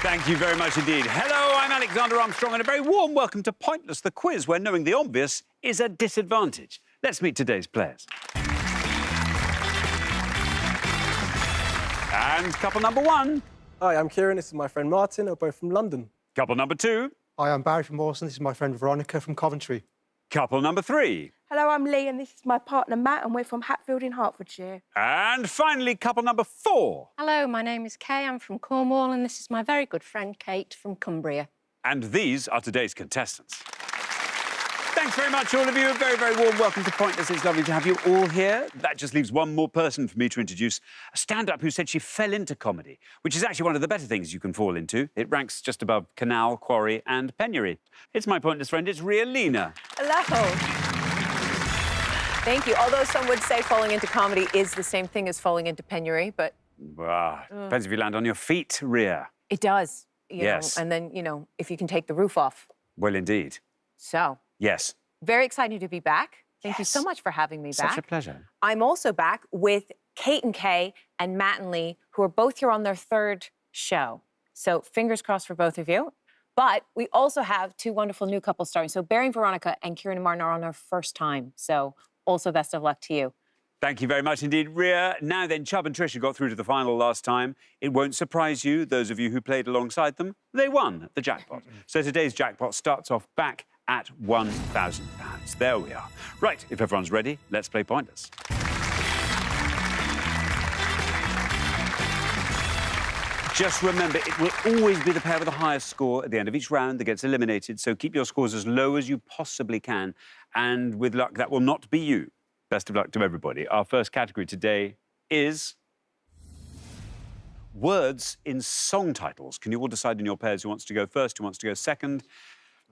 Thank you very much indeed. Hello, I'm Alexander Armstrong, and a very warm welcome to Pointless, the quiz, where knowing the obvious is a disadvantage. Let's meet today's players. And couple number one. Hi, I'm Kieran. This is my friend Martin. We're both from London. Couple number two. Hi, I'm Barry from Mawson. This is my friend Veronica from Coventry. Couple number three. Hello, I'm Lee, and this is my partner Matt, and we're from Hatfield in Hertfordshire. And finally, couple number four. Hello, my name is Kay. I'm from Cornwall, and this is my very good friend Kate from Cumbria. And these are today's contestants. Thanks very much, all of you. A very, very warm welcome to Pointless. It's lovely to have you all here. That just leaves one more person for me to introduce, a stand-up who said she fell into comedy, which is actually one of the better things you can fall into. It ranks just above Canal, Quarry and Penury. It's my Pointless friend, it's Ria Lina. Hello. Thank you. Although some would say falling into comedy is the same thing as falling into penury, but... Depends if you land on your feet, Ria. It does, Yes. know, and then, if you can take the roof off. Well, indeed. So, Yes. very excited to be back. Thank you Yes. so much for having me back. Such a pleasure. I'm also back with Kate and Kay and Matt and Lee, who are both here on their third show. So fingers crossed for both of you. But we also have two wonderful new couples starting. So Barry and Veronica and Kieran and Martin are on their first time. So also best of luck to you. Thank you very much indeed, Ria. Now then, Chubb and Tricia got through to the final last time. It won't surprise you, those of you who played alongside them, they won the jackpot. So today's jackpot starts off back at £1,000. There we are. Right, if everyone's ready, let's play Pointless. Just remember, it will always be the pair with the highest score at the end of each round that gets eliminated, so keep your scores as low as you possibly can, and with luck, that will not be you. Best of luck to everybody. Our first category today is words in song titles. Can you all decide in your pairs who wants to go first, who wants to go second?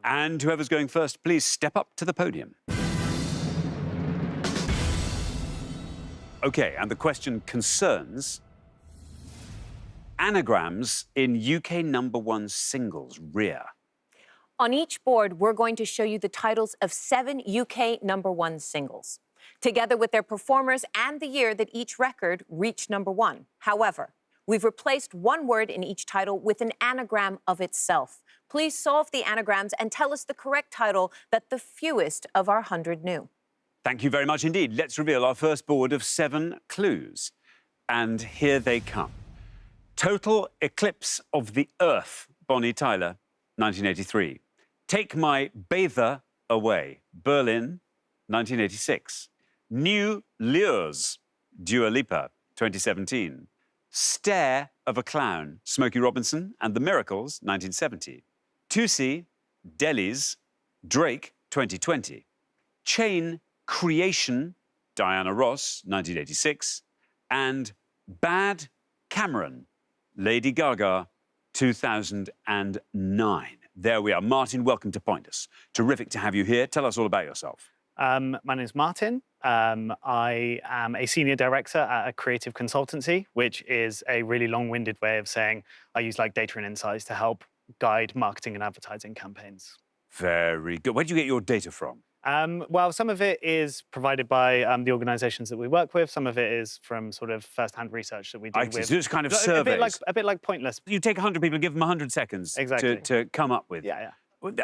And whoever's going first, please step up to the podium. OK, and the question concerns anagrams in UK #1 singles. Ria. On each board, we're going to show you the titles of 7 UK #1 singles, together with their performers and the year that each record reached #1. However, we've replaced one word in each title with an anagram of itself. Please solve the anagrams and tell us the correct title that the fewest of our 100 knew. Thank you very much indeed. Let's reveal our first board of 7 clues. And here they come. Total Eclipse of the Earth, Bonnie Tyler, 1983. Take My Bather Away, Berlin, 1986. New Lures, Dua Lipa, 2017. Stare of a Clown, Smokey Robinson and the Miracles, 1970. Tusi, Delhi's, Drake, 2020. Chain Creation, Diana Ross, 1986. And Bad Cameron, Lady Gaga, 2009. There we are. Martin, welcome to Pointless. Terrific to have you here. Tell us all about yourself. My name's Martin. I am a senior director at a creative consultancy, which is a really long-winded way of saying I use data and insights to help guide marketing and advertising campaigns. Very good. Where do you get your data from? Well, some of it is provided by the organisations that we work with. Some of it is from sort of first-hand research that we do with. So it's kind of surveys. A bit like Pointless. You take 100 people and give them 100 seconds to come up with. Yeah.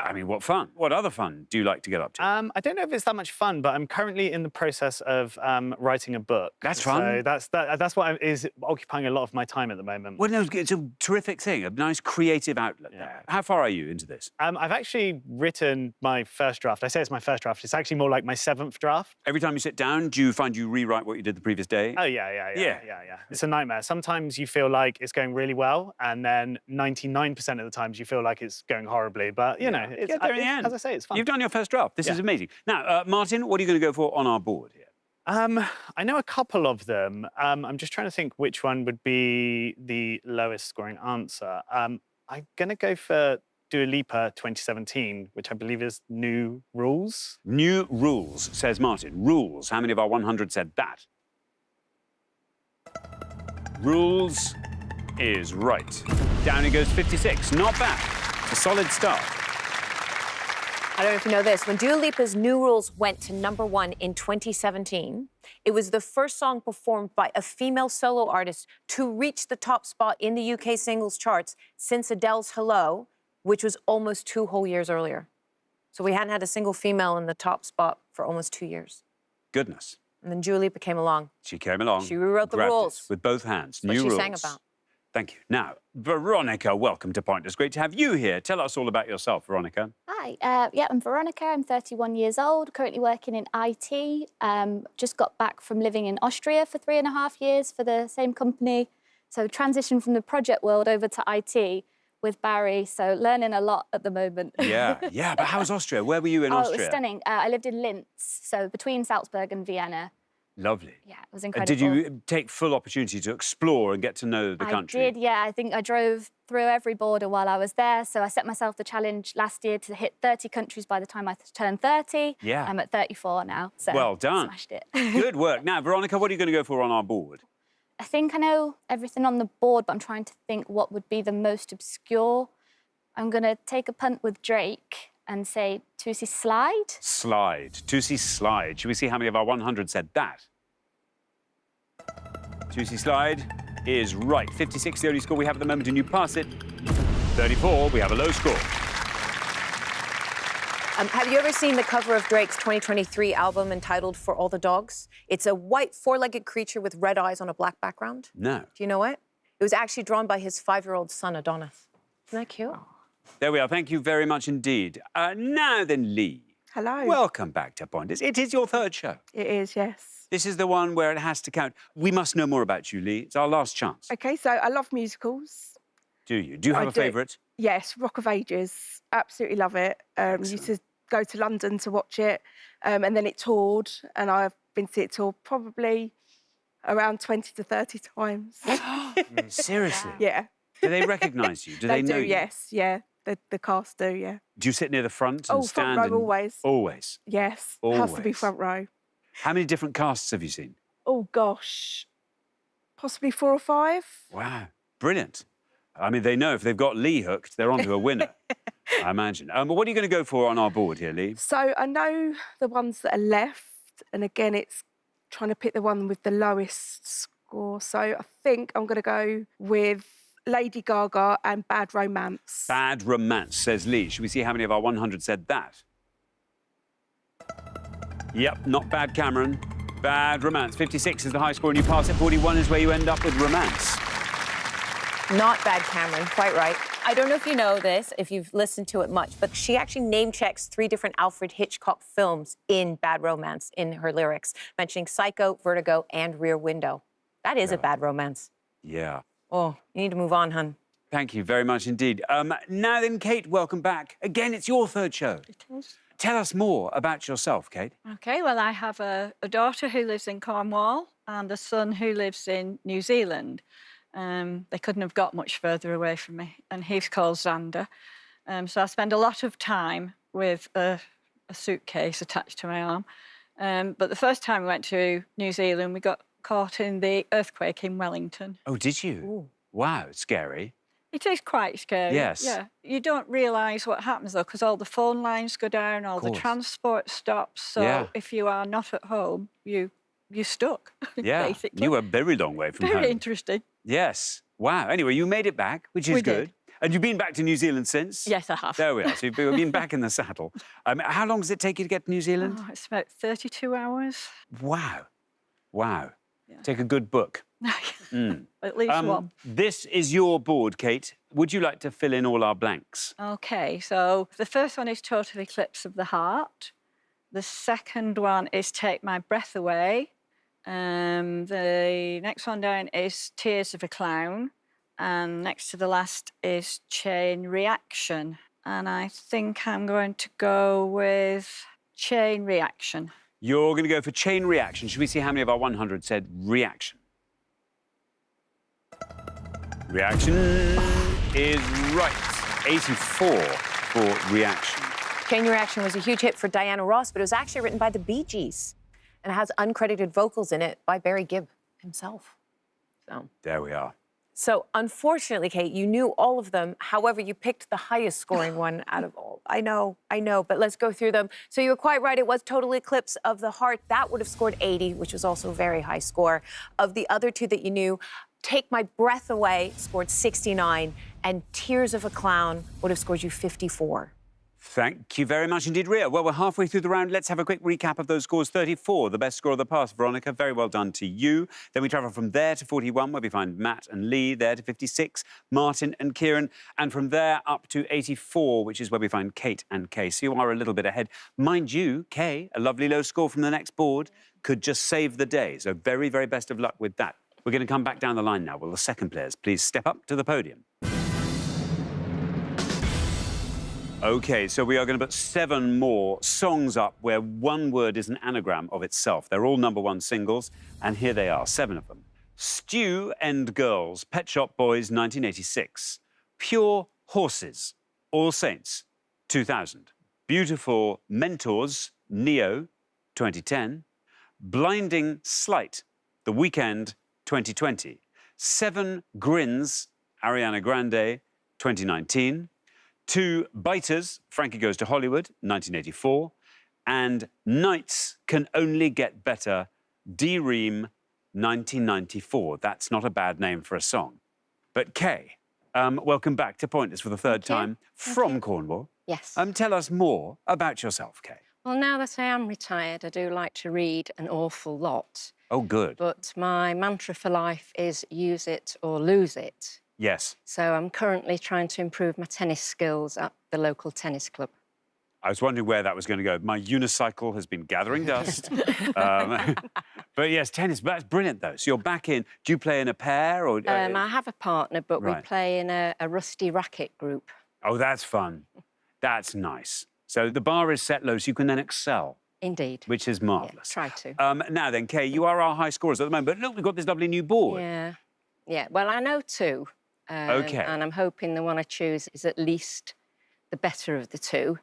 I mean, what fun. What other fun do you like to get up to? I don't know if it's that much fun, but I'm currently in the process of writing a book. That's fun. So that's what is occupying a lot of my time at the moment. Well, no, it's a terrific thing, a nice creative outlet there. How far are you into this? I've actually written my first draft. I say it's my first draft. It's actually more like my 7th draft. Every time you sit down, do you find you rewrite what you did the previous day? Oh, yeah. It's a nightmare. Sometimes you feel like it's going really well, and then 99% of the times you feel like it's going horribly. But, you know, it's, as I say, it's fun. You've done your first draft. This is amazing. Now, Martin, what are you going to go for on our board here? I know a couple of them. I'm just trying to think which one would be the lowest scoring answer. I'm going to go for Dua Lipa 2017, which I believe is New Rules. New Rules, says Martin. Rules. How many of our 100 said that? Rules is right. Down it goes 56. Not bad. It's a solid start. I don't know if you know this. When Dua Lipa's New Rules went to #1 in 2017, it was the first song performed by a female solo artist to reach the top spot in the UK singles charts since Adele's Hello, which was almost 2 whole years earlier. So we hadn't had a single female in the top spot for almost 2 years. Goodness. And then Dua Lipa came along. She came along. She rewrote the grabbed it rules. with both hands. That's New what she rules. sang about. Thank you. Now, Veronica, welcome to Pointers. Great to have you here. Tell us all about yourself, Veronica. Hi, yeah, I'm Veronica. I'm 31 years old, currently working in IT. Just got back from living in Austria for 3.5 years for the same company. So transitioned from the project world over to IT with Barry. So learning a lot at the moment. Yeah. But how's Austria? Where were you in Oh, Austria? it was stunning. I lived in Linz, so between Salzburg and Vienna. Lovely. Yeah, it was And incredible. did you take full opportunity to explore and get to know the country? I did, yeah. I think I drove through every border while I was there. So I set myself the challenge last year to hit 30 countries by the time I turned 30. Yeah. I'm at 34 now, so Well done. smashed it. Good work. Now, Veronica, what are you going to go for on our board? I think I know everything on the board, but I'm trying to think what would be the most obscure. I'm going to take a punt with Drake and say Tootsie Slide. Slide. Tootsie Slide. Should we see how many of our 100 said that? Tootsie Slide is right. 56, the only score we have at the moment, and you pass it. 34, we have a low score. Have you ever seen the cover of Drake's 2023 album entitled For All the Dogs? It's a white, 4-legged creature with red eyes on a black background. No. Do you know it? It was actually drawn by his 5-year-old son, Adonis. Isn't that cute? There we are. Thank you very much indeed. Now then, Lee. Hello. Welcome back to Pointers. It is your third show. It is, yes. This is the one where it has to count. We must know more about you, Lee. It's our last chance. OK, so I love musicals. Do you? Do you have I a do. favourite? Yes, Rock of Ages. Absolutely love it. Used to go to London to watch it, and then it toured, and I've been to it tour probably around 20 to 30 times. Seriously? Yeah. Do they recognise you? Do they know do, you? yes, yeah. The cast do, yeah. Do you sit near the front and Oh, stand? front row and... always. Always. Yes, it has to be Always. front row. How many different casts have you seen? Oh, gosh. Possibly 4 or 5. Wow, brilliant. I mean, they know if they've got Lee hooked, they're onto a winner, I imagine. But what are you going to go for on our board here, Lee? So I know the ones that are left, and again, it's trying to pick the one with the lowest score. So I think I'm going to go with Lady Gaga and Bad Romance. Bad Romance, says Lee. Should we see how many of our 100 said that? Yep, not bad, Cameron. Bad Romance. 56 is the high score, and you pass it. 41 is where you end up with Romance. Not bad, Cameron. Quite right. I don't know if you know this, if you've listened to it much, but she actually name-checks 3 different Alfred Hitchcock films in Bad Romance in her lyrics, mentioning Psycho, Vertigo, and Rear Window. That is a bad romance. Yeah. Oh, you need to move on, hun. Thank you very much indeed. Now then, Kate, welcome back. Again, it's your third show. It is. Tell us more about yourself, Kate. OK, well, I have a daughter who lives in Cornwall and a son who lives in New Zealand. They couldn't have got much further away from me, and he's called Xander. So I spend a lot of time with a suitcase attached to my arm. But the first time we went to New Zealand, we got caught in the earthquake in Wellington. Oh, did you? Ooh. Wow, it's scary. It is quite scary. Yes. Yeah. You don't realise what happens, though, because all the phone lines go down, all the course. transport stops. So Yeah. if you are not at home, you're stuck, Yeah, basically. you were a very long way from home. Very interesting. Yes. Wow. Anyway, you made it back, which is We good. did. And you've been back to New Zealand since? Yes, I have. There we are. So you've been back in the saddle. How long does it take you to get to New Zealand? Oh, it's about 32 hours. Wow. Wow. Yeah. Take a good book. At least one. This is your board, Kate. Would you like to fill in all our blanks? OK, so the first one is Total Eclipse of the Heart. The second one is Take My Breath Away. The next one down is Tears of a Clown. And next to the last is Chain Reaction. And I think I'm going to go with Chain Reaction. You're going to go for Chain Reaction. Should we see how many of our 100 said Reaction? Reaction is right. 84 for Reaction. Chain Reaction was a huge hit for Diana Ross, but it was actually written by the Bee Gees. And it has uncredited vocals in it by Barry Gibb himself. So There we are. So, unfortunately, Kate, you knew all of them. However, you picked the highest scoring one out of all. I know, but let's go through them. So you were quite right. It was Total Eclipse of the Heart. That would have scored 80, which was also a very high score. Of the other two that you knew, Take My Breath Away scored 69, and Tears of a Clown would have scored you 54. Thank you very much indeed, Ria. Well, we're halfway through the round. Let's have a quick recap of those scores. 34, the best score of the past. Veronica, very well done to you. Then we travel from there to 41, where we find Matt and Lee, there to 56, Martin and Kieran, and from there up to 84, which is where we find Kate and Kay. So you are a little bit ahead. Mind you, Kay, a lovely low score from the next board, could just save the day. So very, very best of luck with that. We're going to come back down the line now. Will the second players please step up to the podium? OK, so we are going to put 7 more songs up where one word is an anagram of itself. They're all #1 singles, and here they are, 7 of them. Stew and Girls, Pet Shop Boys, 1986. Pure Horses, All Saints, 2000. Beautiful Mentors, Neo, 2010. Blinding Slight, The Weeknd, 2020. 7 Grins, Ariana Grande, 2019. 2 Biters, Frankie Goes to Hollywood, 1984. And Nights Can Only Get Better, D-Ream, 1994. That's not a bad name for a song. But Kay, welcome back to Pointless for the third time from Cornwall. Yes. Tell us more about yourself, Kay. Well, now that I am retired, I do like to read an awful lot. Oh, good. But my mantra for life is use it or lose it. Yes. So I'm currently trying to improve my tennis skills at the local tennis club. I was wondering where that was going to go. My unicycle has been gathering dust. But yes, tennis, that's brilliant, though. So you're back in. Do you play in a pair? Or? I have a partner, but we Right. play in a rusty racket group. Oh, that's fun. That's nice. So the bar is set low, so you can then excel, Indeed. which is Yeah, marvellous. try to. Now then, Kay, you are our high scorers at the moment. But look, we've got this lovely new board. Yeah. Yeah, well, I know 2. OK. And I'm hoping the one I choose is at least the better of the 2.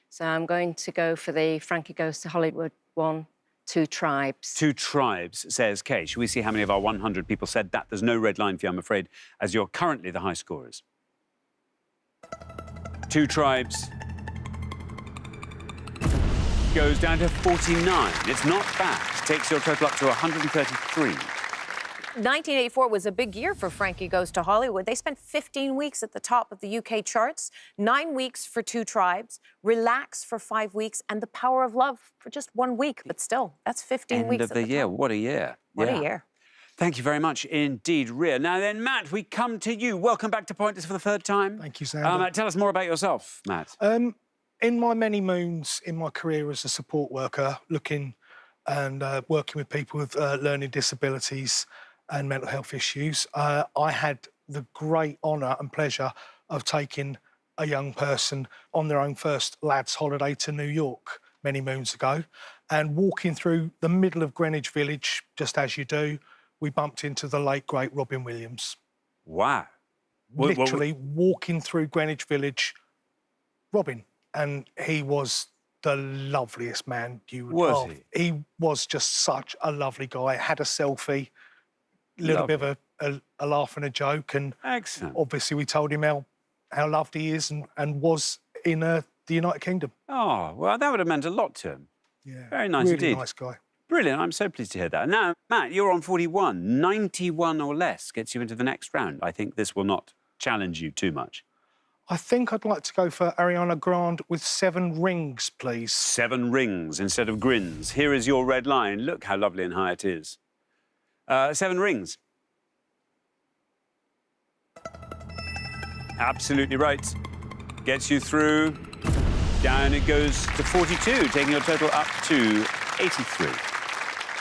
So I'm going to go for the Frankie Goes to Hollywood one, 2 Tribes. 2 Tribes, says Kay. Shall we see how many of our 100 people said that? There's no red line for you, I'm afraid, as you're currently the high scorers. 2 Tribes goes down to 49. It's not bad. Takes your total up to 133. 1984 was a big year for Frankie Goes to Hollywood. They spent 15 weeks at the top of the UK charts, 9 weeks for 2 Tribes, Relax for 5 weeks, and The Power of Love for just 1 week. But still, that's 15 weeks End of the year. top. What a year. What Yeah. a year. Thank you very much indeed, Ria. Now then, Matt, we come to you. Welcome back to Pointless for the third time. Thank you, Sandra. Tell us more about yourself, Matt. In my many moons in my career as a support worker, looking and working with people with learning disabilities and mental health issues, I had the great honour and pleasure of taking a young person on their own first lads' holiday to New York many moons ago, and walking through the middle of Greenwich Village, just as you do, we bumped into the late, great Robin Williams. Wow. Literally walking through Greenwich Village, Robin, and he was the loveliest man you would Was love. He was just such a lovely guy. Had a selfie, little bit of a laugh and a joke, and Excellent. obviously we told him how loved he is and was in the United Kingdom. Oh, well, that would have meant a lot to him. Yeah, Very nice really indeed. nice guy. Brilliant. I'm so pleased to hear that. Now, Matt, you're on 41. 91 or less gets you into the next round. I think this will not challenge you too much. I think I'd like to go for Ariana Grande with 7 rings, please. 7 rings instead of grins. Here is your red line. Look how lovely and high it is. 7 rings. Absolutely right. Gets you through. Down it goes to 42, taking your total up to 83.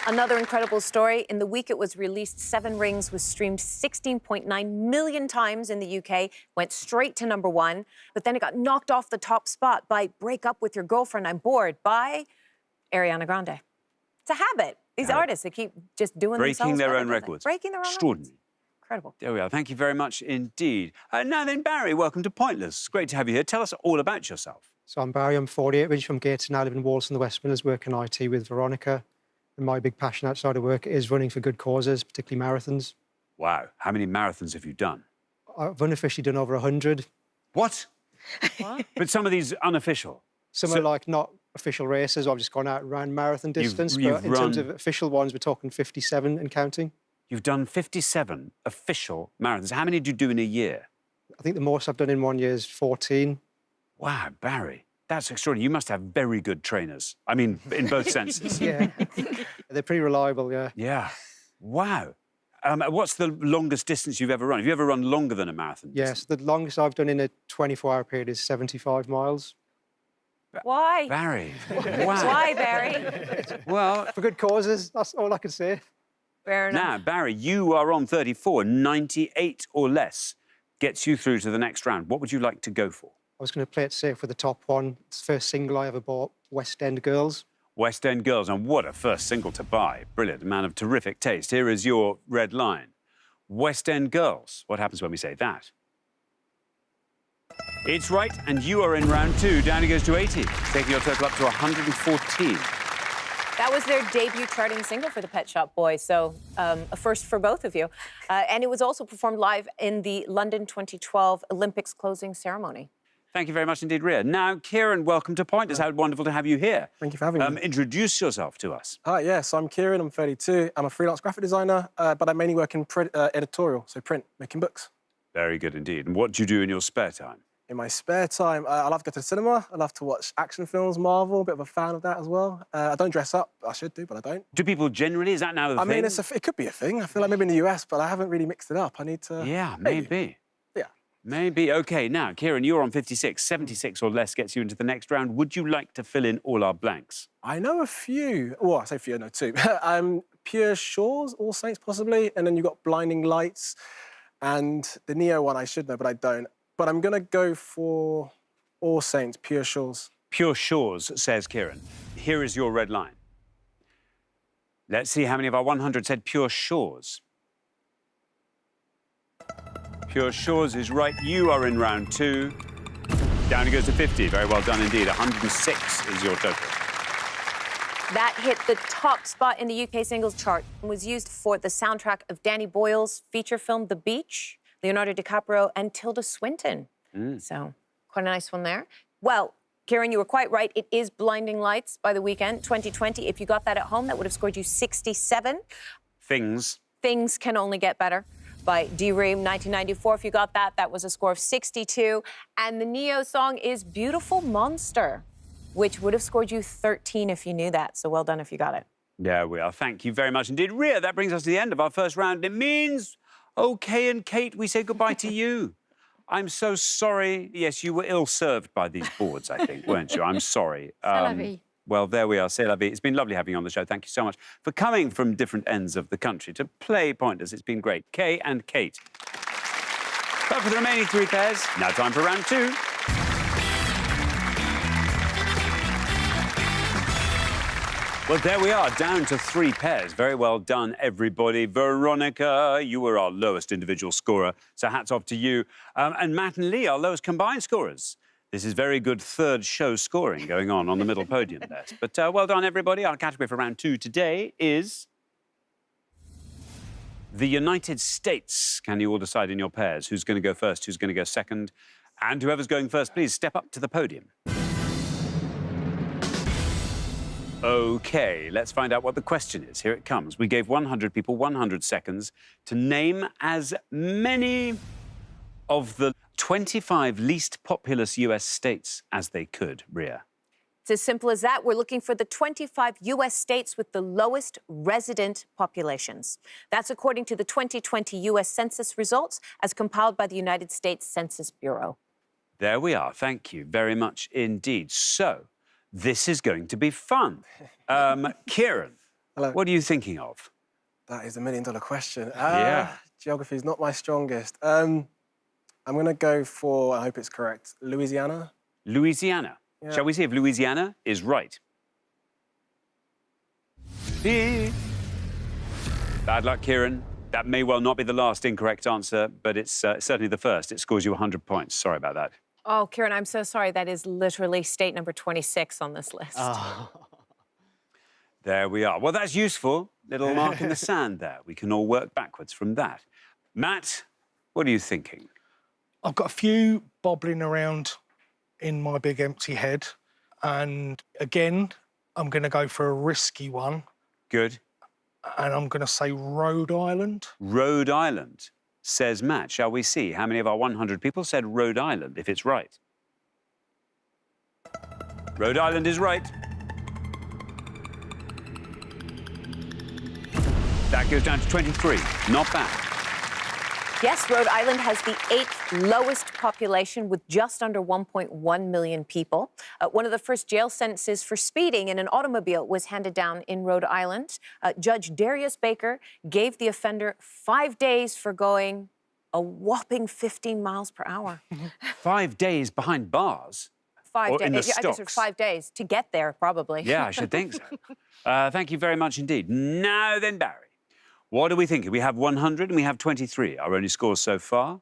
Another incredible story. In the week it was released, 7 Rings was streamed 16.9 million times in the UK, went straight to #1, but then it got knocked off the top spot by Break Up With Your Girlfriend, I'm Bored by Ariana Grande. It's a habit. These artists, they keep just doing Breaking themselves their better, own don't they? records. Breaking their own Extraordinary. records. Incredible. There we are. Thank you very much indeed. Now then, Barry, welcome to Pointless. Great to have you here. Tell us all about yourself. So I'm Barry, I'm 48, originally from Gates, and now I live in Walsall in the West Midlands, work in IT with Veronica. And my big passion outside of work is running for good causes, particularly marathons. Wow. How many marathons have you done? I've unofficially done over 100. What? But some of these unofficial. Some are like not official races. I've just gone out and ran marathon distance. you've but in terms run- of official ones, we're talking 57 and counting. You've done 57 official marathons. How many do you do in a year? I think the most I've done in 1 year is 14. Wow, Barry, that's extraordinary. You must have very good trainers. I mean, in both senses. Yeah. They're pretty reliable, yeah. Yeah. Wow. What's the longest distance you've ever run? Have you ever run longer than a marathon? Yes, the longest I've done in a 24-hour period is 75 miles. Why? Barry. Wow. Why, Barry? Well, For good causes, that's all I can say. Fair enough. now, Barry, you are on 34. 98 or less gets you through to the next round. What would you like to go for? I was going to play it safe with the top one. It's the first single I ever bought, West End Girls. West End Girls, and what a first single to buy. Brilliant, a man of terrific taste. Here is your red line. West End Girls. What happens when we say that? It's right, and you are in round 2. Down it goes to 80, taking your total up to 114. That was their debut charting single for the Pet Shop Boys, so a first for both of you. And it was also performed live in the London 2012 Olympics closing ceremony. Thank you very much indeed, Ria. Now, Kieran, welcome to Pointers. How wonderful to have you here. Thank you for having me. Introduce yourself to us. Hi, yeah, so I'm Kieran, I'm 32. I'm a freelance graphic designer, but I mainly work in print, editorial, so print, making books. Very good indeed. And what do you do in your spare time? In my spare time, I love to go to the cinema. I love to watch action films, Marvel, a bit of a fan of that as well. I don't dress up. I should do, but I don't. Do people generally, is that now the I thing? mean, it could be a thing. I feel like maybe in the US, but I haven't really mixed it up. I need to... Yeah, maybe. Yeah. Maybe. OK, now, Kieran, you're on 56. 76 or less gets you into the next round. Would you like to fill in all our blanks? I know a few. Well, I say few, no, two. Pure Shores, All Saints, possibly. And then you've got Blinding Lights. And the Neo one I should know, but I don't. But I'm going to go for All Saints, Pure Shores. Pure Shores, says Kieran. Here is your red line. Let's see how many of our 100 said Pure Shores. Pure Shores is right. You are in round 2. Down it goes to 50. Very well done indeed. 106 is your total. That hit the top spot in the UK singles chart and was used for the soundtrack of Danny Boyle's feature film The Beach, Leonardo DiCaprio and Tilda Swinton. So quite a nice one there. Well, Kieran, you were quite right. It is Blinding Lights by The Weeknd, 2020. If you got that at home, that would have scored you 67. Things. Things Can Only Get Better by D-Ream, 1994. If you got that, that was a score of 62. And the Neo song is Beautiful Monster, which would have scored you 13 if you knew that. So well done if you got it. There we are. Thank you very much indeed. Ria, that brings us to the end of our first round. It means, OK and Kate, we say goodbye to you. I'm so sorry. Yes, you were ill-served by these boards, I think, weren't you? I'm sorry. Well, there we are. C'est la vie. It's been lovely having you on the show. Thank you so much for coming from different ends of the country to play Pointers. It's been great. Kay and Kate. But for the remaining 3 pairs, now time for round 2. Well, there we are, down to 3 pairs. Very well done, everybody. Veronica, you were our lowest individual scorer, so hats off to you. And Matt and Lee, our lowest combined scorers. This is very good third show scoring going on the middle podium there. But well done, everybody. Our category for round 2 today is the United States. Can you all decide in your pairs who's going to go first, who's going to go second? And whoever's going first, please step up to the podium. OK, let's find out what the question is. Here it comes. We gave 100 people 100 seconds to name as many of the 25 least populous US states as they could, Ria. It's as simple as that. We're looking for the 25 US states with the lowest resident populations. That's according to the 2020 US Census results as compiled by the United States Census Bureau. There we are. Thank you very much indeed. So, this is going to be fun. Kieran, Hello. what are you thinking of? That is $1 million question. Yeah. Geography is not my strongest. I'm going to go for, I hope it's correct, Louisiana. Louisiana. Yeah. Shall we see if Louisiana is right? Bad luck, Kieran. That may well not be the last incorrect answer, but it's certainly the first. It scores you 100 points. Sorry about that. Oh, Kieran, I'm so sorry. That is literally state number 26 on this list. There we are. Well, that's useful. Little mark in the sand there. We can all work backwards from that. Matt, what are you thinking? I've got a few bobbling around in my big empty head. And again, I'm going to go for a risky one. Good. And I'm going to say Rhode Island. Rhode Island, says Matt. Shall we see how many of our 100 people said Rhode Island, if it's right? Rhode Island is right. That goes down to 23. Not bad. Yes, Rhode Island has the 8th lowest population with just under 1.1 million people. One of the first jail sentences for speeding in an automobile was handed down in Rhode Island. Judge Darius Baker gave the offender 5 days for going a whopping 15 miles per hour. 5 days behind bars? 5 Or days. in the I guess it was stocks? 5 days to get there, probably. Yeah, I should think so. Thank you very much indeed. Now then, Barry, what are we thinking? We have 100 and we have 23, our only scores so far.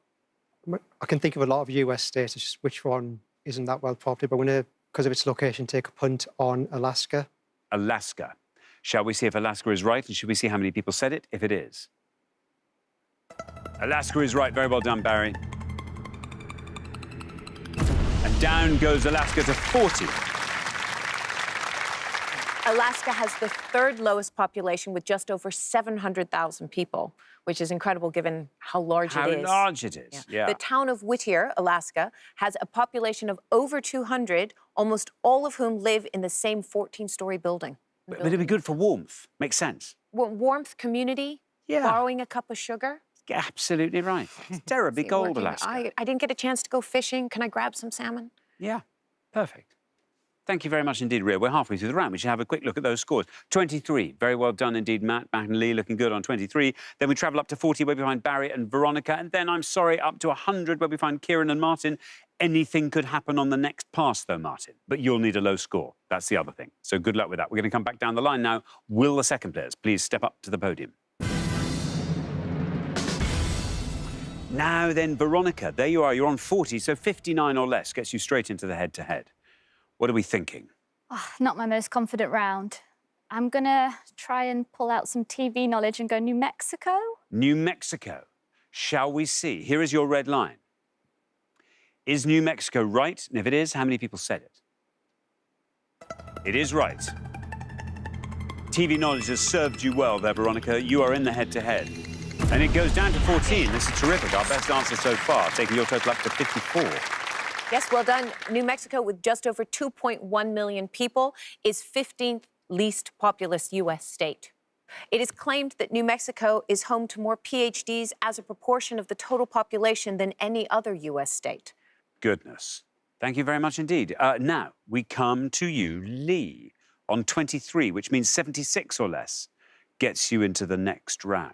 I can think of a lot of US states, it's just which one isn't that well populated, but I'm going to, because of its location, take a punt on Alaska. Alaska. Shall we see if Alaska is right, and should we see how many people said it if it is? Alaska is right. Very well done, Barry. And down goes Alaska to 40. Alaska has the 3rd lowest population with just over 700,000 people, which is incredible given how large it is. How large it is, yeah. The town of Whittier, Alaska, has a population of over 200, almost all of whom live in the same 14-story building. But it'd be good for warmth. Makes sense. Warmth, community, borrowing a cup of sugar. Absolutely right. It's terribly cold, Alaska. I didn't get a chance to go fishing. Can I grab some salmon? Yeah, perfect. Thank you very much indeed, Rhea. We're halfway through the round. We should have a quick look at those scores. 23, very well done indeed, Matt. Matt and Lee looking good on 23. Then we travel up to 40, where we find Barry and Veronica. And then, I'm sorry, up to 100, where we find Kieran and Martin. Anything could happen on the next pass, though, Martin. But you'll need a low score. That's the other thing. So good luck with that. We're going to come back down the line now. Will the second players please step up to the podium? Now then, Veronica, there you are. You're on 40, so 59 or less gets you straight into the head-to-head. What are we thinking? Oh, not my most confident round. I'm going to try and pull out some TV knowledge and go New Mexico. New Mexico. Shall we see? Here is your red line. Is New Mexico right? And if it is, how many people said it? It is right. TV knowledge has served you well there, Veronica. You are in the head-to-head. And it goes down to 14. This is terrific. Our best answer so far, taking your total up to 54. Yes, well done. New Mexico, with just over 2.1 million people, is 15th least populous U.S. state. It is claimed that New Mexico is home to more PhDs as a proportion of the total population than any other U.S. state. Goodness. Thank you very much indeed. Now, we come to you, Lee, on 23, which means 76 or less gets you into the next round.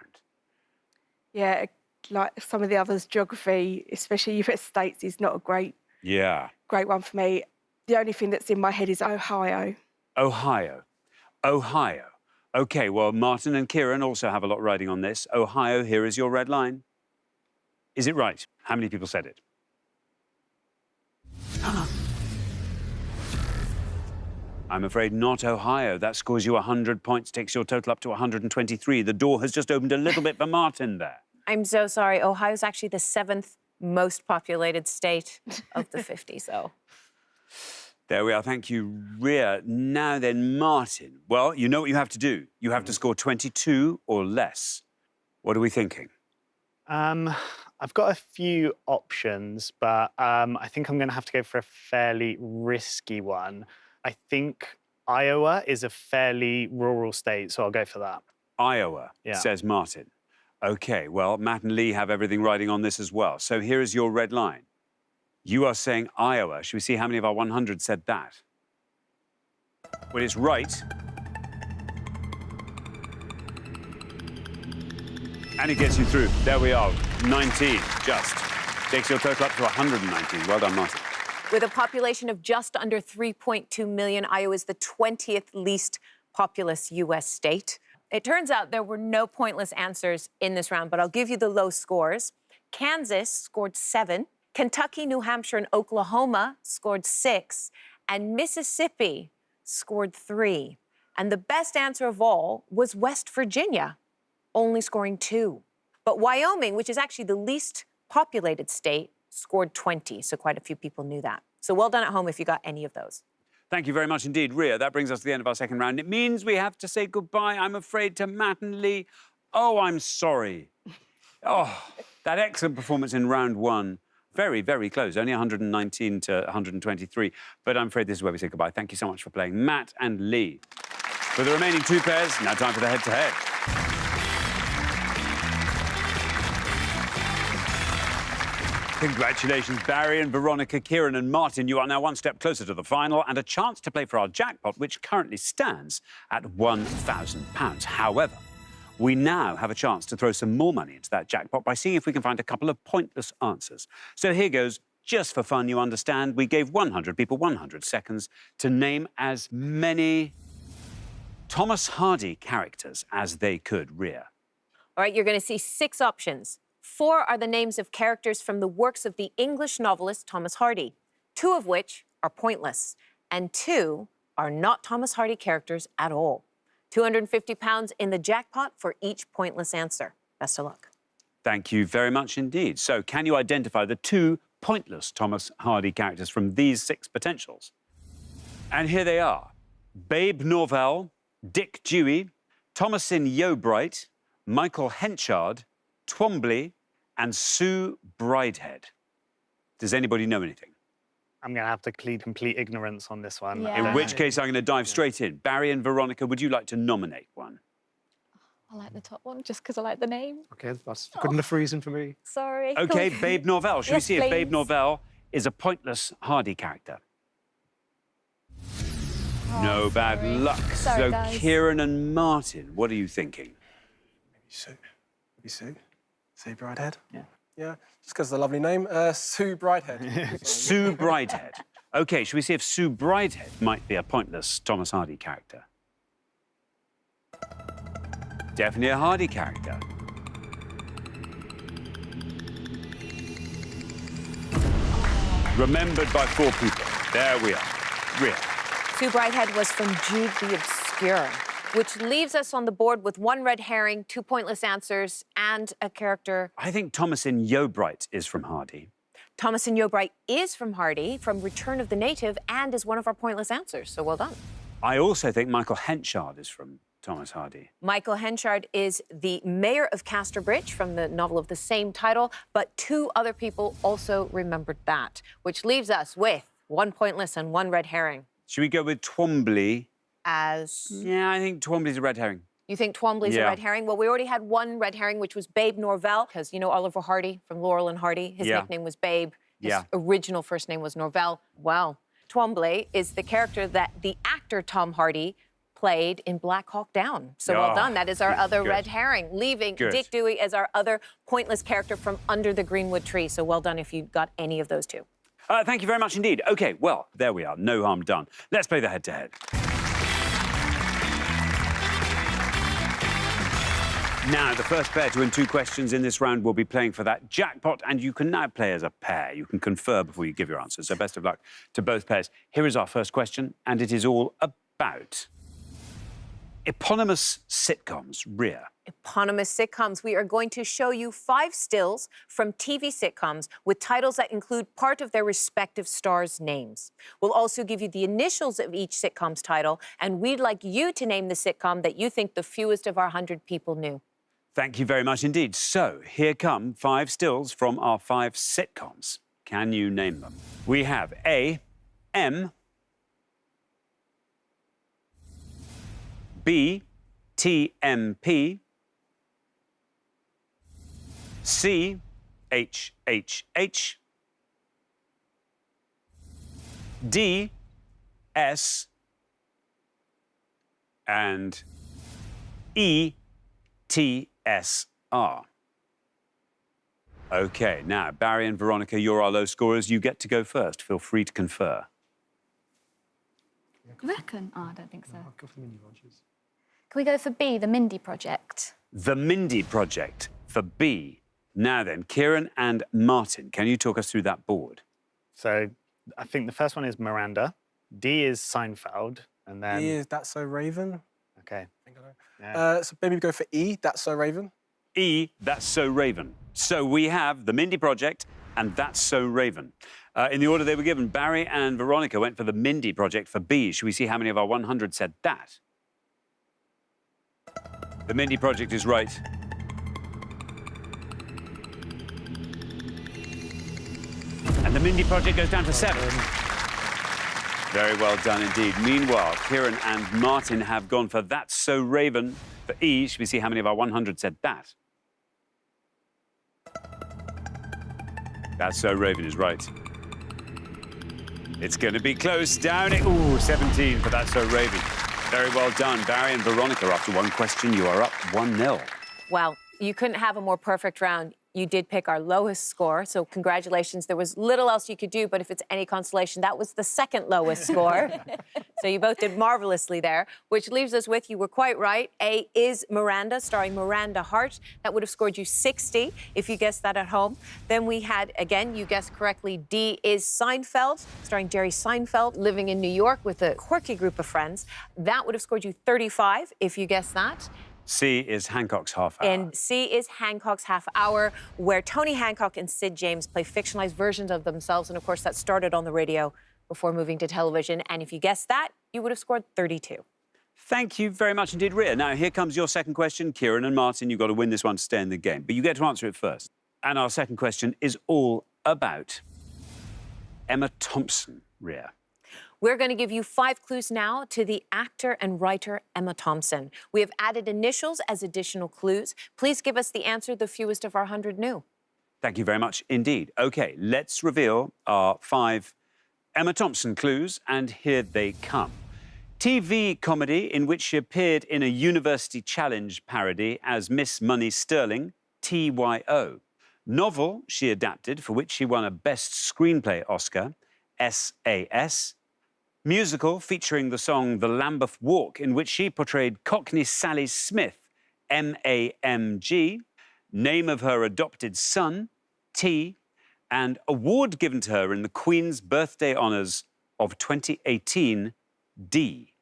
Yeah, like some of the others, geography, especially US states, is not a great one for me. The only thing that's in my head is Ohio. Ohio. Ohio. OK, well, Martin and Kieran also have a lot riding on this. Ohio, here is your red line. Is it right? How many people said it? I'm afraid not Ohio. That scores you 100 points, takes your total up to 123. The door has just opened a little bit for Martin there. I'm so sorry. Ohio's actually the 7th most populated state of the 50, so. There we are. Thank you, Rhea. Now then, Martin. Well, you know what you have to do. You have to score 22 or less. What are we thinking? I've got a few options, but I think I'm going to have to go for a fairly risky one. I think Iowa is a fairly rural state, so I'll go for that. Iowa, says Martin. OK, well, Matt and Lee have everything riding on this as well. So here is your red line. You are saying Iowa. Should we see how many of our 100 said that? Well, it's right. And it gets you through. There we are, 19, just. Takes your total up to 119. Well done, Martin. With a population of just under 3.2 million, Iowa is the 20th least populous U.S. state. It turns out there were no pointless answers in this round, but I'll give you the low scores. Kansas scored 7. Kentucky, New Hampshire, and Oklahoma scored 6. And Mississippi scored 3. And the best answer of all was West Virginia, only scoring 2. But Wyoming, which is actually the least populated state, scored 20, so quite a few people knew that. So well done at home if you got any of those. Thank you very much indeed, Ria. That brings us to the end of our second round. It means we have to say goodbye, I'm afraid, to Matt and Lee. Oh, I'm sorry. Oh, that excellent performance in round one. Very, very close, only 119 to 123. But I'm afraid this is where we say goodbye. Thank you so much for playing, Matt and Lee. For the remaining two pairs, now time for the head-to-head. Congratulations, Barry and Veronica, Kieran and Martin. You are now one step closer to the final and a chance to play for our jackpot, which currently stands at £1,000. However, we now have a chance to throw some more money into that jackpot by seeing if we can find a couple of pointless answers. So here goes, just for fun, you understand. We gave 100 people 100 seconds to name as many Thomas Hardy characters as they could, Ria. All right, you're going to see 6 options. 4 are the names of characters from the works of the English novelist Thomas Hardy, 2 of which are pointless, and 2 are not Thomas Hardy characters at all. £250 in the jackpot for each pointless answer. Best of luck. Thank you very much indeed. So can you identify the 2 pointless Thomas Hardy characters from these 6 potentials? And here they are. Babe Norvell, Dick Dewey, Thomasin Yeobright, Michael Henchard, Twombly and Sue Bridehead. Does anybody know anything? I'm going to have to plead complete ignorance on this one. Yeah. In which case, I'm going to dive straight in. Barry and Veronica, would you like to nominate one? I like the top one just because I like the name. OK, that's good enough reason for me. Sorry. OK, Babe Norvell. Shall we Yes, see if Babe please. Norvell is a pointless Hardy character? No bad sorry. luck. Sorry, So, guys. Kieran and Martin, what are you thinking? Sue. Maybe Sue. Sue Bridehead. Yeah. Yeah, just because of the lovely name. Sue Bridehead. Sue Bridehead. OK, shall we see if Sue Bridehead might be a pointless Thomas Hardy character? Definitely a Hardy character. Remembered by 4 people. There we are. Ria. Sue Bridehead was from Jude the Obscure, which leaves us on the board with 1 red herring, 2 pointless answers, and a character. I think Thomasin Yeobright is from Hardy. Thomasin Yeobright is from Hardy, from Return of the Native, and is one of our pointless answers, so well done. I also think Michael Henchard is from Thomas Hardy. Michael Henchard is the mayor of Casterbridge from the novel of the same title, but 2 other people also remembered that, which leaves us with 1 pointless and 1 red herring. Should we go with Twombly? As Yeah, I think Twombly's a red herring. you think Twombly's a Yeah. red herring? Well, we already had 1 red herring, which was Babe Norvell, because you know Oliver Hardy from Laurel and Hardy. His Yeah. nickname was Babe. His Yeah. original first name was Norvell. Well, Twombly is the character that the actor Tom Hardy played in Black Hawk Down. So well Oh, done. That is our other good. red herring, leaving Good. Dick Dewey as our other pointless character from Under the Greenwood Tree. So well done if you got any of those 2. Thank you very much indeed. OK, well, there we are. No harm done. Let's play the head-to-head. Now, the first pair to win 2 questions in this round will be playing for that jackpot, and you can now play as a pair. You can confer before you give your answers, so best of luck to both pairs. Here is our first question, and it is all about eponymous sitcoms. Ria. Eponymous sitcoms. We are going to show you 5 stills from TV sitcoms with titles that include part of their respective stars' names. We'll also give you the initials of each sitcom's title, and we'd like you to name the sitcom that you think the fewest of our 100 people knew. Thank you very much indeed. So, here come 5 stills from our 5 sitcoms. Can you name them? We have A, M, B, TMP, C, HHH, D, S, and E, TSR. OK, now, Barry and Veronica, you're our low scorers. You get to go first. Feel free to confer. I reckon. Oh, I don't think so. I'll go for the mini Rogers. Can we go for B, the Mindy Project? The Mindy Project for B. Now then, Kieran and Martin, can you talk us through that board? So I think the first one is Miranda. D is Seinfeld. And then... E is That's So Raven. OK. I think I know. Yeah. So maybe we go for E, That's So Raven. E, That's So Raven. So we have the Mindy Project and That's So Raven. In the order they were given, Barry and Veronica went for the Mindy Project for B. Should we see how many of our 100 said that? The Mindy Project is right. And the Mindy Project goes down to 7. Very well done indeed. Meanwhile, Kieran and Martin have gone for That's So Raven for E. Should we see how many of our 100 said that? That's So Raven is right. It's going to be close. Down it. Ooh, 17 for That's So Raven. Very well done. Barry and Veronica, after one question, you are up 1-0. Well, you couldn't have a more perfect round. You did pick our lowest score, so congratulations. There was little else you could do, but if it's any consolation, that was the second lowest score. So you both did marvelously there, which leaves us with, you were quite right. A is Miranda, starring Miranda Hart. That would have scored you 60 if you guessed that at home. Then we had, again, you guessed correctly, D is Seinfeld, starring Jerry Seinfeld, living in New York with a quirky group of friends. That would have scored you 35 if you guessed that. C is Hancock's Half Hour. And C is Hancock's Half Hour, where Tony Hancock and Sid James play fictionalized versions of themselves. And of course, that started on the radio before moving to television. And if you guessed that, you would have scored 32. Thank you very much indeed, Rhea. Now, here comes your second question. Kieran and Martin, you've got to win this one to stay in the game. But you get to answer it first. And our second question is all about Emma Thompson, Rhea. We're going to give you 5 clues now to the actor and writer Emma Thompson. We have added initials as additional clues. Please give us the answer the fewest of our 100 knew. Thank you very much indeed. OK, let's reveal our 5 Emma Thompson clues, and here they come. TV comedy in which she appeared in a University Challenge parody as Miss Money Sterling, TYO. Novel she adapted for which she won a Best Screenplay Oscar, SAS. Musical featuring the song The Lambeth Walk, in which she portrayed Cockney Sally Smith, MAMG. Name of her adopted son, T. And award given to her in the Queen's Birthday Honours of 2018, D.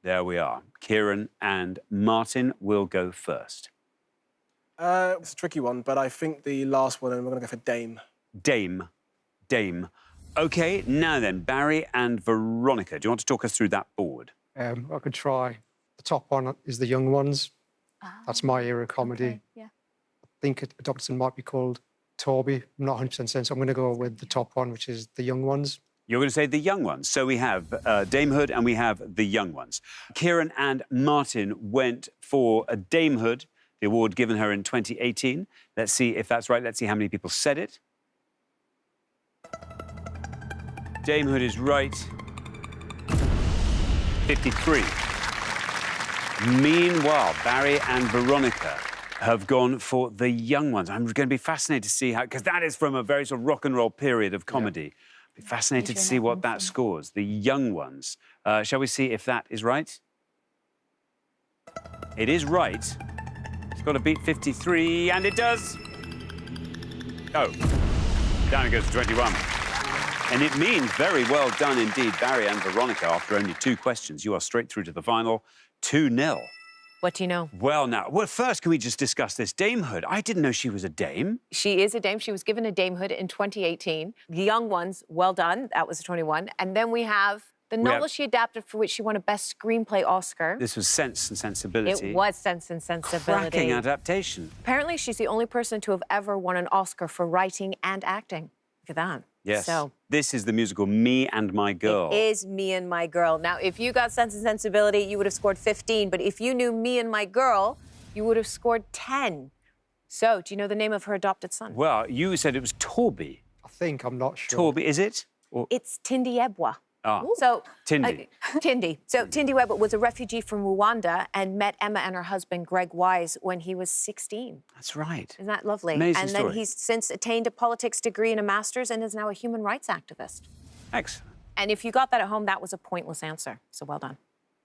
There we are. Kieran and Martin will go first. It's a tricky one, but I think the last one, and we're going to go for Dame. Dame. OK, now then, Barry and Veronica, do you want to talk us through that board? I could try. The top one is The Young Ones. That's my era comedy. Okay, yeah. I think adopted son might be called Toby. I'm not 100% certain, so I'm going to go with the top one, which is The Young Ones. You're going to say The Young Ones. So we have Damehood and we have The Young Ones. Kieran and Martin went for a Damehood, the award given her in 2018. Let's see if that's right. Let's see how many people said it. Damehood is right. 53. Meanwhile, Barry and Veronica have gone for The Young Ones. I'm going to be fascinated to see how, because that is from a very sort of rock and roll period of comedy. I'll be fascinated to see what that scores. The Young Ones. Shall we see if that is right? It is right. It's got to beat 53, and it does. Oh, down it goes to 21. And it means very well done indeed, Barry and Veronica. After only 2 questions, you are straight through to the final, 2-0. What do you know? Well, now, first, can we just discuss this damehood? I didn't know she was a dame. She is a dame. She was given a damehood in 2018. The Young Ones, well done. That was 21. And then we have the novel she adapted for which she won a Best Screenplay Oscar. This was Sense and Sensibility. It was Sense and Sensibility. Cracking adaptation. Apparently, she's the only person to have ever won an Oscar for writing and acting. Look at that. Yes. So, this is the musical Me and My Girl. It is Me and My Girl. Now, if you got Sense and Sensibility, you would have scored 15. But if you knew Me and My Girl, you would have scored 10. So, do you know the name of her adopted son? Well, you said it was Torby. I think, I'm not sure. Torby, is it? Or... It's Tindi Ebwa. Ah, so, Tindi. Tindi. So Tindi Ebwa was a refugee from Rwanda and met Emma and her husband, Greg Wise, when he was 16. That's right. Isn't that lovely? Amazing and story. then he's since attained a politics degree and a master's and is now a human rights activist. Excellent. And if you got that at home, that was a pointless answer. So well done.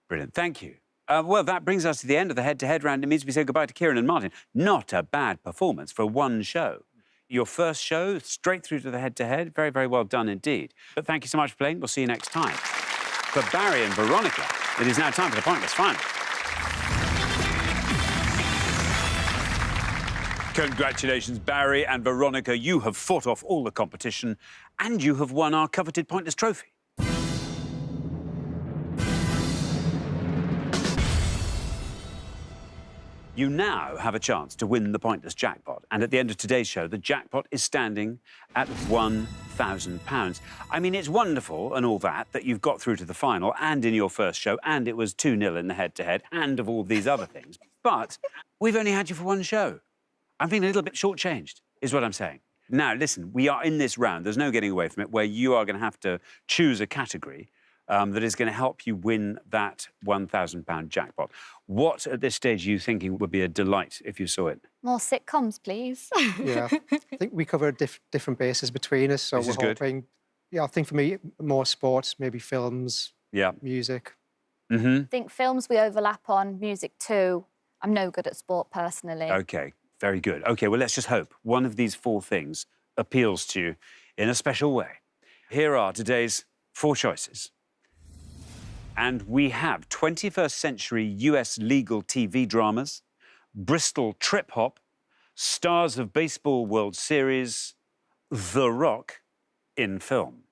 Brilliant. Thank you. Well, that brings us to the end of the head-to-head round. It means we say goodbye to Kieran and Martin. Not a bad performance for one show. Your first show, straight through to the head-to-head. Very, very well done indeed. But thank you so much for playing. We'll see you next time. For Barry and Veronica, it is now time for the Pointless Final. Congratulations, Barry and Veronica. You have fought off all the competition and you have won our coveted Pointless trophy. You now have a chance to win the Pointless jackpot. And at the end of today's show, the jackpot is standing at £1,000. I mean, it's wonderful and all that you've got through to the final and in your first show, and it was 2-0 in the head-to-head, and of all these other things. But we've only had you for one show. I'm feeling a little bit shortchanged, is what I'm saying. Now, listen, we are in this round. There's no getting away from it, where you are going to have to choose a category that is going to help you win that £1,000 jackpot. What, at this stage, are you thinking would be a delight if you saw it? More sitcoms, please. Yeah, I think we cover different bases between us, so This we're is good. hoping... Yeah, I think for me, more sports, maybe films, Yeah. music. Mm-hmm. I think films we overlap on, music too. I'm no good at sport personally. OK, very good. OK, well, let's just hope one of these four things appeals to you in a special way. Here are today's four choices. And we have 21st century US legal TV dramas, Bristol trip-hop, stars of Baseball World Series, The Rock in film.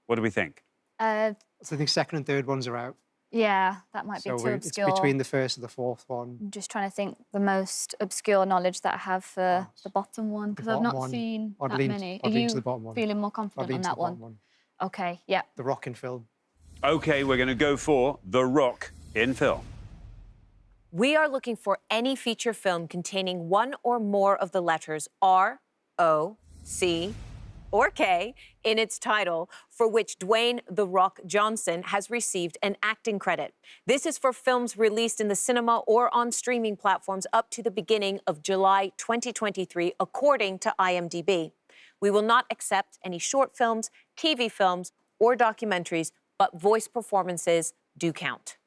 What do we think? So I think second and third ones are out. Yeah, that might be So too it's obscure. between the first and the fourth one. I'm just trying to think the most obscure knowledge that I have for the bottom one, because I've bottom not one, seen I'd that lean- many. I'd Are lean you to the bottom one. feeling more I'd confident lean on to that the bottom one. Okay, yeah. The Rock in film. OK, we're going to go for The Rock in film. We are looking for any feature film containing one or more of the letters R, O, C, or K in its title, for which Dwayne "The Rock" Johnson has received an acting credit. This is for films released in the cinema or on streaming platforms up to the beginning of July 2023, according to IMDb. We will not accept any short films, TV films, or documentaries, but voice performances do count.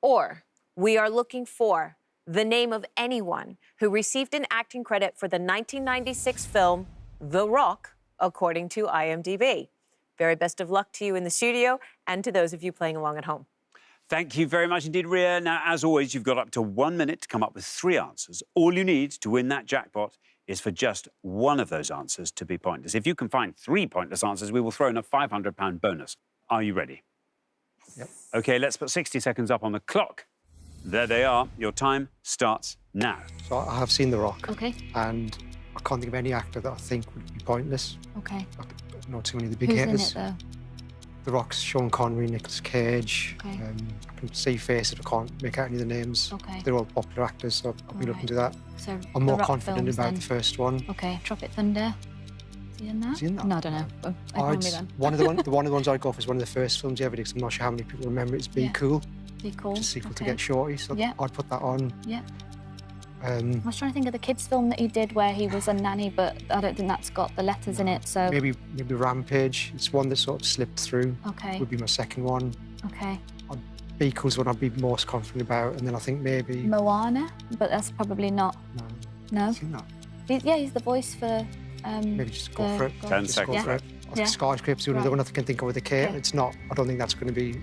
Or we are looking for the name of anyone who received an acting credit for the 1996 film The Rock, according to IMDb. Very best of luck to you in the studio and to those of you playing along at home. Thank you very much indeed, Ria. Now, as always, you've got up to 1 minute to come up with 3 answers. All you need to win that jackpot is for just one of those answers to be pointless. If you can find 3 pointless answers, we will throw in a £500 bonus. Are you ready? Yep. OK, let's put 60 seconds up on the clock. There they are. Your time starts now. So I have seen The Rock. Okay, And I can't think of any actor that I think would be pointless. okay. Not too many of the big Who's in hitters. it, though? The Rock's Sean Connery, Nicolas Cage. Okay. I can see faces, I can't make out any of the names. Okay. They're all popular actors, so I'll be looking to that. So I'm more The Rock confident films, about then. the first one. Okay, Tropic Thunder. Is he in that? Is he in that? No, I don't know. Oh, ignore me then. One of the ones I'd go for is one of the first films he ever did, 'cause I'm not sure how many people remember it. It's Be Yeah. Cool, Be cool. which is a sequel to Okay. Get Shorty, so Yeah. I'd put that on. Yeah. Um, I was trying to think of the kids' film that he did where he was a nanny, but I don't think that's got the letters in it. So maybe Rampage. It's one that sort of slipped through. okay, Would be my second one. okay. Be Cool's one I'd be most confident about, and then I think maybe Moana, but that's probably not. no. No. I've seen that. He's the voice for. Maybe just go the- for it. 10 Just go seconds. for it. I Yeah. think Skyscraper's the only Right. other one I can think of with a K. Okay. It's not. I don't think that's going to be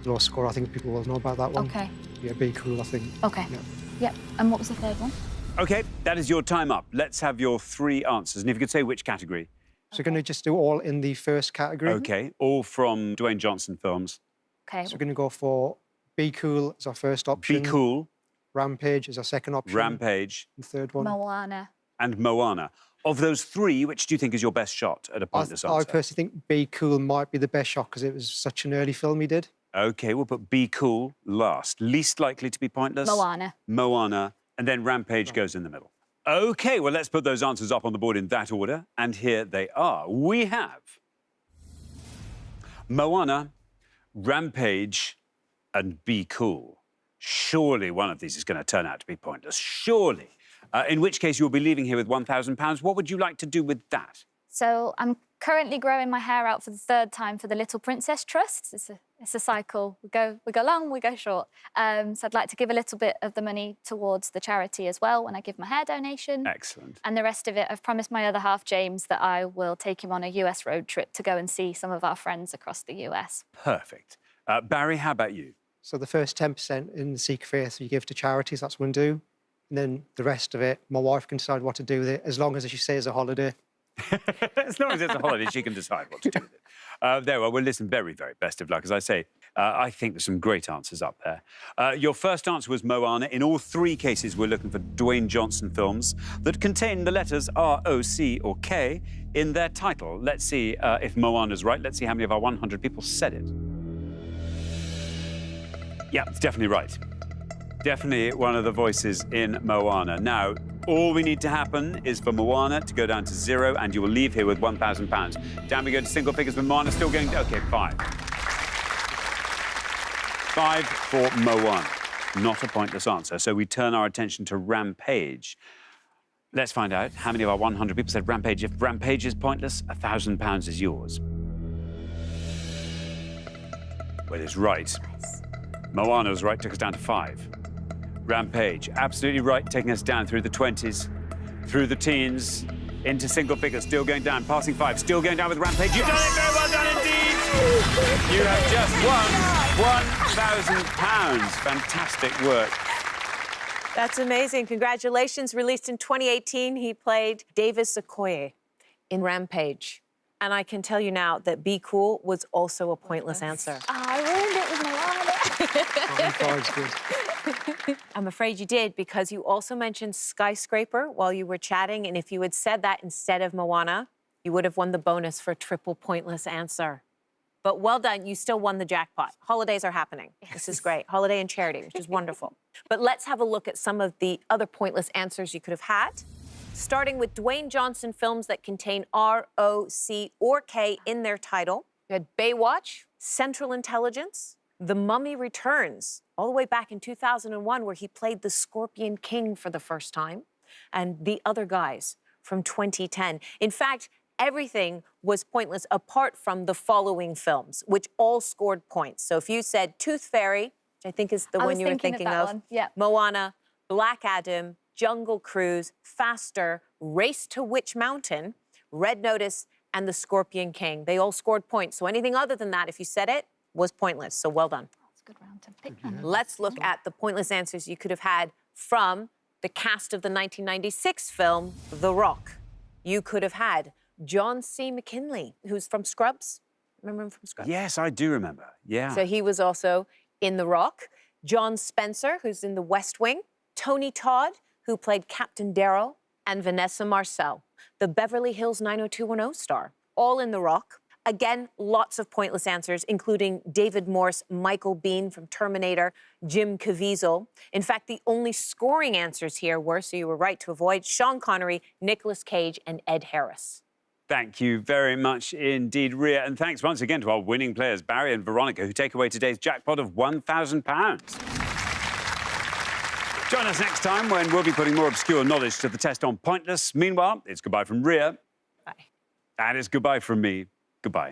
low score. I think people will know about that one. Okay. Yeah, Be Cool, I think. Okay. Yeah. Yep. And what was the third one? OK, that is your time up. Let's have your 3 answers. And if you could say which category. So we're going to just do all in the first category. OK, all from Dwayne Johnson films. Okay. So we're going to go for Be Cool as our first option. Be Cool, Rampage as our second option. Rampage, And third one. Moana. and Moana. Of those 3, which do you think is your best shot at a pointless I answer? personally think Be Cool might be the best shot because it was such an early film he did. OK, we'll put Be Cool last. Least likely to be pointless? Moana. Moana, and then Rampage goes in the middle. OK, well, let's put those answers up on the board in that order. And here they are. We have Moana, Rampage, and Be Cool. Surely one of these is going to turn out to be pointless. Surely. In which case, you'll be leaving here with £1,000. What would you like to do with that? So I'm currently growing my hair out for the 3rd time for the Little Princess Trust. It's a cycle. We go long, we go short. So I'd like to give a little bit of the money towards the charity as well when I give my hair donation. Excellent. And the rest of it, I've promised my other half, James, that I will take him on a US road trip to go and see some of our friends across the US. Perfect. Barry, how about you? So the first 10% in the Sikh faith you give to charities, that's what we do. And then the rest of it, my wife can decide what to do with it, as long as she says a holiday. As long as it's a holiday, she can decide what to do with it. There, well, listen, very, very best of luck. As I say, I think there's some great answers up there. Your first answer was Moana. In all three cases, we're looking for Dwayne Johnson films that contain the letters R, O, C, or K in their title. Let's see if Moana's right. Let's see how many of our 100 people said it. Yeah, it's definitely right. Definitely one of the voices in Moana. Now, all we need to happen is for Moana to go down to 0, and you will leave here with £1,000. Down we go to single figures with Moana still going... OK, 5. 5 for Moana. Not a pointless answer. So we turn our attention to Rampage. Let's find out how many of our 100 people said Rampage. If Rampage is pointless, £1,000 is yours. Well, it's right. Moana was right, took us down to 5. Rampage, absolutely right, taking us down through the 20s, through the teens, into single figures, still going down, passing 5, still going down with Rampage. You've done it, very well done indeed! You have just won £1,000. Fantastic work. That's amazing. Congratulations. Released in 2018, he played Davis Okoye in Rampage. And I can tell you now that Be Cool was also a pointless answer. I ruined it with Moana. I'm afraid you did, because you also mentioned Skyscraper while you were chatting, and if you had said that instead of Moana, you would have won the bonus for triple pointless answer. But well done, you still won the jackpot. Holidays are happening. Yes. This is great. Holiday and charity, which is wonderful. But let's have a look at some of the other pointless answers you could have had. Starting with Dwayne Johnson films that contain R, O, C, or K in their title. You had Baywatch, Central Intelligence, The Mummy Returns, all the way back in 2001, where he played the Scorpion King for the first time, and The Other Guys from 2010. In fact, everything was pointless apart from the following films, which all scored points. So if you said Tooth Fairy, which I think is the one you were thinking of, Yep. Moana, Black Adam, Jungle Cruise, Faster, Race to Witch Mountain, Red Notice, and The Scorpion King. They all scored points. So anything other than that, if you said it, was pointless. So well done. That's a good round to pick then. Let's look at the pointless answers you could have had from the cast of the 1996 film, The Rock. You could have had John C. McGinley, who's from Scrubs. Remember him from Scrubs? Yes, I do remember. Yeah. So he was also in The Rock. John Spencer, who's in The West Wing. Tony Todd, who played Captain Darryl. And Vanessa Marcel, the Beverly Hills 90210 star, all in The Rock. Again, lots of pointless answers, including David Morse, Michael Biehn from Terminator, Jim Caviezel. In fact, the only scoring answers here were, so you were right to avoid, Sean Connery, Nicolas Cage, and Ed Harris. Thank you very much indeed, Ria. And thanks once again to our winning players, Barry and Veronica, who take away today's jackpot of £1,000. Join us next time when we'll be putting more obscure knowledge to the test on Pointless. Meanwhile, it's goodbye from Ria. Bye. And it's goodbye from me. Goodbye.